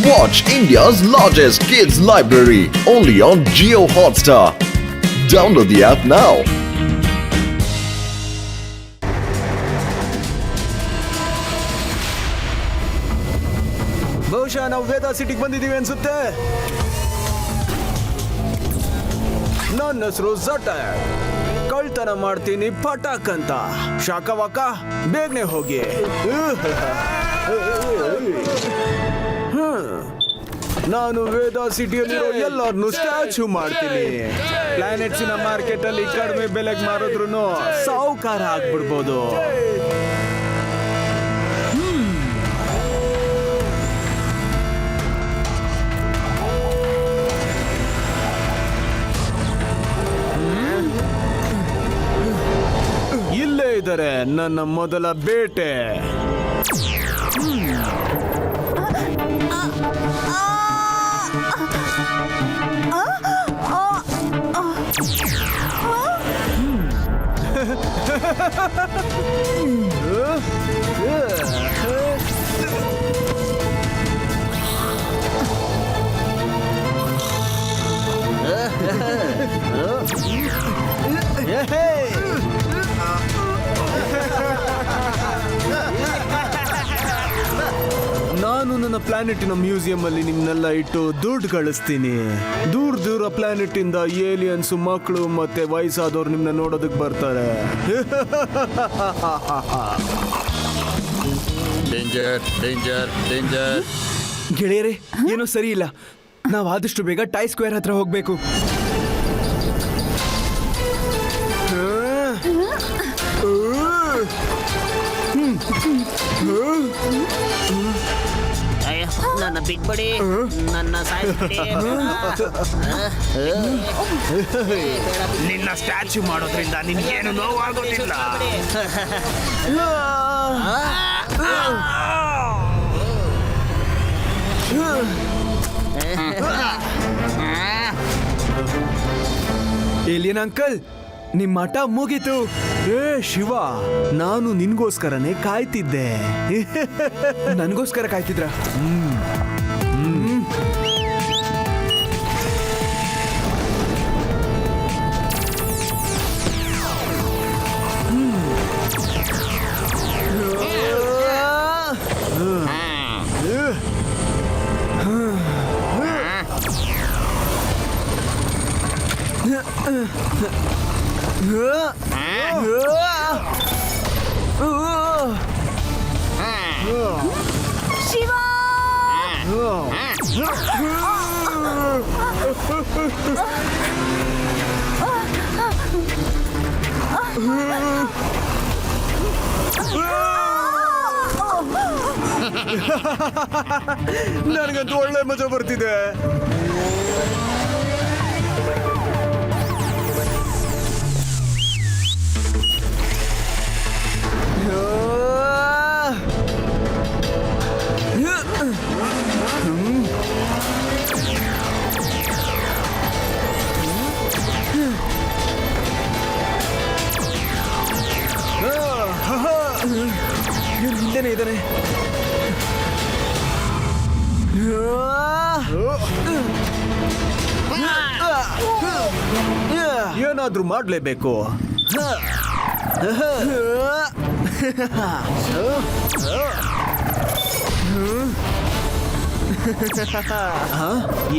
Watch India's largest kids library only on Jio Hotstar. Download the app now. ಬಹುಶಃ ನಾವು ವೇದಾ ಸಿಟಿಗೆ ಬಂದಿದ್ದೀವಿ ಅನ್ಸುತ್ತೆ. ನನ್ನ ಹೆಸರು ಜಟರ್. ಕಳ್ತನ ಮಾಡ್ತೀನಿ ಪಟಾಕ್ ಅಂತ. ಶಾಕವಾಕ ಬೇಗನೆ ಹೋಗಿ. ನಾನು ವೇದಾ ಸಿಟಿಯಲ್ಲಿರೋ ಎಲ್ಲರನ್ನು ಸ್ಟ್ಯಾಚು ಮಾಡ್ತೀನಿ. ಪ್ಲಾನೆಟ್ಸಿನ ಮಾರ್ಕೆಟ್ ಅಲ್ಲಿ ಕಡಿಮೆ ಬೆಲೆಗೆ ಮಾರಿದ್ರು ಸಾಹುಕಾರ ಆಗ್ಬಿಡ್ಬೋದು. ಇಲ್ಲೇ ಇದ್ದಾರೆ ನನ್ನ ಮೊದಲ ಬೇಟೆ. ನಾನು ನನ್ನ ಪ್ಲಾನೆಟಿನ ಮ್ಯೂಸಿಯಂ ಅಲ್ಲಿ ನಿಮ್ನೆಲ್ಲ ಇಟ್ಟು ದುಡ್ಡು ಗಳಿಸ್ತೀನಿ. ದೂರ ದೂರ ಪ್ಲಾನೆಟ್ ಇಂದ ಏಲಿಯನ್ಸ್ ಮಕ್ಕಳು ಮತ್ತೆ ವಯಸ್ಸಾದವ್ರು ನಿಮ್ನ ನೋಡೋದಕ್ಕೆ ಬರ್ತಾರೆ. Danger danger danger. ಗೆಳೆಯರೇ, ಏನೋ ಸರಿ ಇಲ್ಲ. ನಾವು ಆದಷ್ಟು ಬೇಗ ಟೈ ಸ್ಕ್ವೇರ್ ಹತ್ರ ಹೋಗ್ಬೇಕು. ನನ್ನ ಬಿಟ್ಬಿಡಿ, ನನ್ನ ಸಾಯಿಸ್ಬಿಡಿ. ನಿನ್ನ ಸ್ಟ್ಯಾಚ್ಯೂ ಮಾಡೋದ್ರಿಂದ ನಿನ್ಗೇನು ನೋವಾಗೋದಿಲ್ಲ. ಏಲಿಯನ್ ಅಂಕಲ್, ನಿಮ್ಮ ಆಟ ಮುಗೀತು. ಏ ಶಿವ, ನಾನು ನಿನ್ಗೋಸ್ಕರನೇ ಕಾಯ್ತಿದ್ದೆ. ನನ್ಗೋಸ್ಕರ ಕಾಯ್ತಿದ್ರ? ಶಿವ! ನನಗಂತೂ ಒಳ್ಳೆ ಮಜಾ ಬರ್ತಿದೆ. ಹಿಂದೆನೇ ಇದ್ದಾನೆ. ಏನಾದ್ರೂ ಮಾಡ್ಲೇಬೇಕು.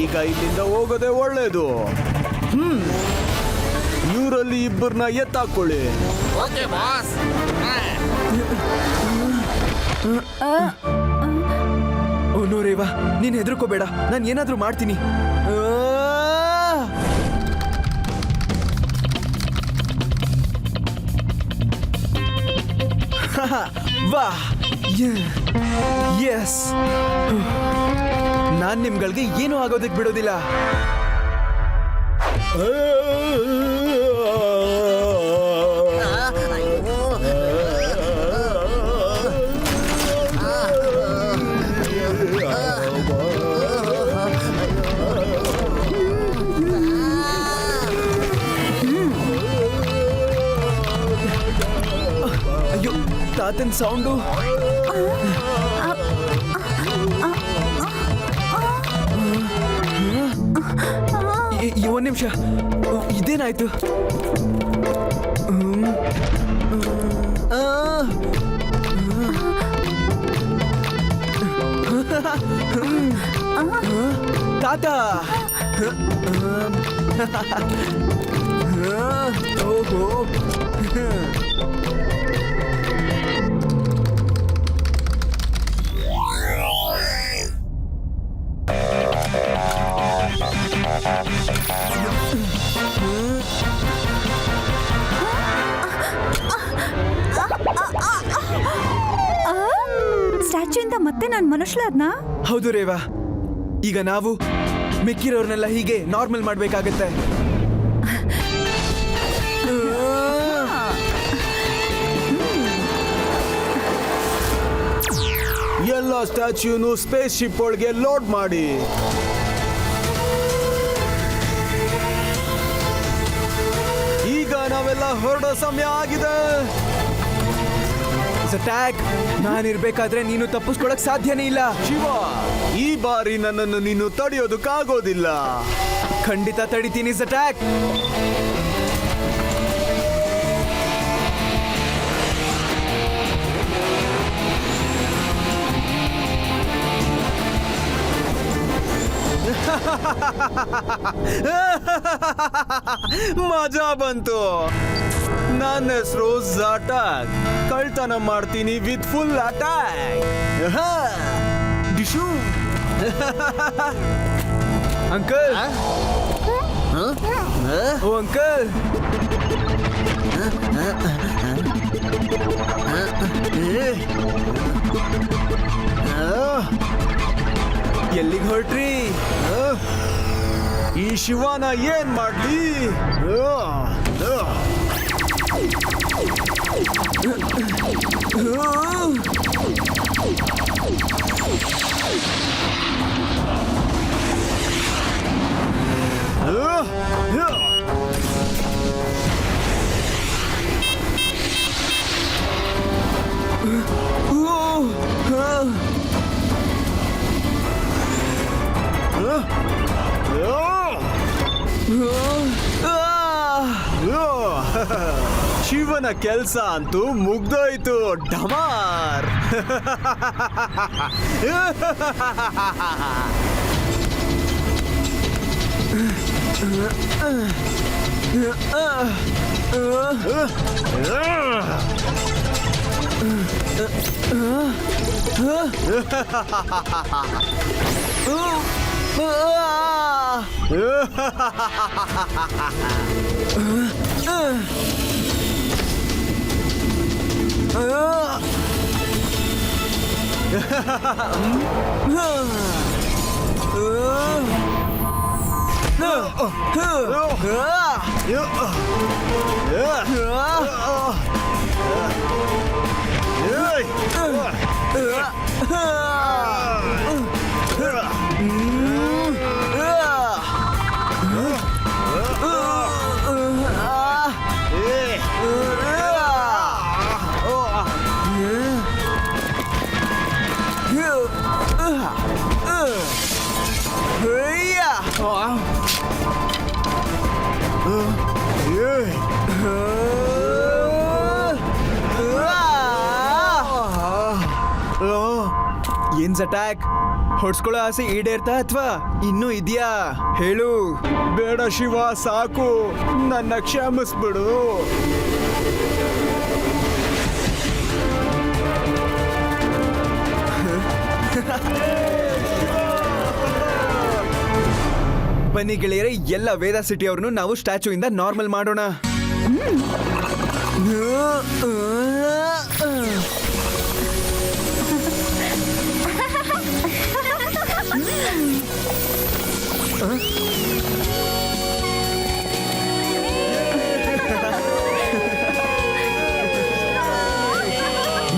ಈಗ ಇಲ್ಲಿಂದ ಹೋಗೋದೇ ಒಳ್ಳೇದು. ಇವರಲ್ಲಿ ಇಬ್ಬರನ್ನ ಎತ್ತಾಕೊಳ್ಳಿ. Okay boss. ಓ ರೇವಾ, ನೀನ್ ಹೆದರ್ಕೋಬೇಡ, ನಾನು ಏನಾದ್ರೂ ಮಾಡ್ತೀನಿ. ವಾ, ಎಸ್, ನಾನ್ ನಿಮ್ಗಳಿಗೆ ಏನೂ ಆಗೋದಕ್ಕೆ ಬಿಡೋದಿಲ್ಲ. ತಾತನ್ ಸೌಂಡು. ಒಂದ್ ನಿಮಿಷ, ಇದೇನಾಯ್ತು? ತಾತ, ಓಹೋ, ಸ್ಟ್ಯಾಚ್ಯೂ ಇಂದ ಮತ್ತೆ ನಾನು ಮನುಷ್ಯಲಾದ್ನಾ? ಹೌದು ರೇವಾ. ಈಗ ನಾವು ಮಿಕ್ಕಿರೋರ್ನೆಲ್ಲ ಹೀಗೆ ನಾರ್ಮಲ್ ಮಾಡ್ಬೇಕಾಗತ್ತೆ. ಎಲ್ಲ ಸ್ಟ್ಯಾಚ್ಯೂನು ಸ್ಪೇಸ್ ಶಿಪ್ ಒಳಗೆ ಲೋಡ್ ಮಾಡಿ. ಈಗ ನಾವೆಲ್ಲ ಹೊರಡೋ ಸಮಯ ಆಗಿದೆ. ಅಟ್ಯಾಕ್, ನಾನಿರ್ಬೇಕಾದ್ರೆ ನೀನು ತಪ್ಪಿಸ್ಕೊಳಕ್ ಸಾಧ್ಯನೇ ಇಲ್ಲ. ಶಿವ, ಈ ಬಾರಿ ನನ್ನನ್ನು ನೀನು ತಡೆಯೋದಕ್ಕಾಗೋದಿಲ್ಲ. ಖಂಡಿತ ತಡಿತೀನಿ ಅಟ್ಯಾಕ್. ಮಜಾ ಬಂತು. ನನ್ನ ಹೆಸರು ಝಾಟಾಕ್. ಕಳ್ತನ ಮಾಡ್ತೀನಿ ವಿತ್ ಫುಲ್ ಅಟ್ಯಾಕ್. ಡಿಶು ಅಂಕಲ್, ಓ ಅಂಕಲ್, ಎಲ್ಲಿಗೆ ಹೊರಟ್ರಿ? ಈ ಶಿವನ ಏನ್ ಮಾಡ್ಲಿ? ಶಿವನ ಕೆಲ್ಸ ಅಂತೂ ಮುಗ್ದೋಯ್ತು. ಡಮಾರ್. ಏನ್ ಅಟ್ಯಾಕ್, ಹೊಡ್ಸ್ಕೊಳ್ಳೋ ಆಸೆ ಈಡೇರ್ತಾ ಅಥವಾ ಇನ್ನೂ ಇದೆಯಾ? ಹೇಳು. ಬೇಡ ಶಿವ, ಸಾಕು, ನನ್ನ ಕ್ಷಮಿಸ್ಬಿಡು. ಬನ್ನಿ ಗೆಳೆಯರೆ, ಎಲ್ಲ ವೇದ ಸಿಟಿ ಅವ್ರನ್ನು ನಾವು ಸ್ಟ್ಯಾಚು ಇಂದ ನಾರ್ಮಲ್ ಮಾಡೋಣ.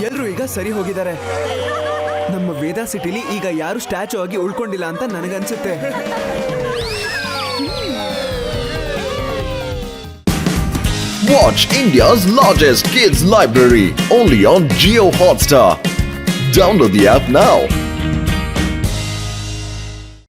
ಎಲ್ರು ಈಗ ಸರಿ ಹೋಗಿದ್ದಾರೆ. ನಮ್ಮ ವೇದ ಸಿಟಿಲಿ ಈಗ ಯಾರು ಸ್ಟ್ಯಾಚು ಆಗಿ ಉಳ್ಕೊಂಡಿಲ್ಲ ಅಂತ ನನಗನ್ಸುತ್ತೆ. Watch India's largest kids library only on Jio Hotstar. Download the app now.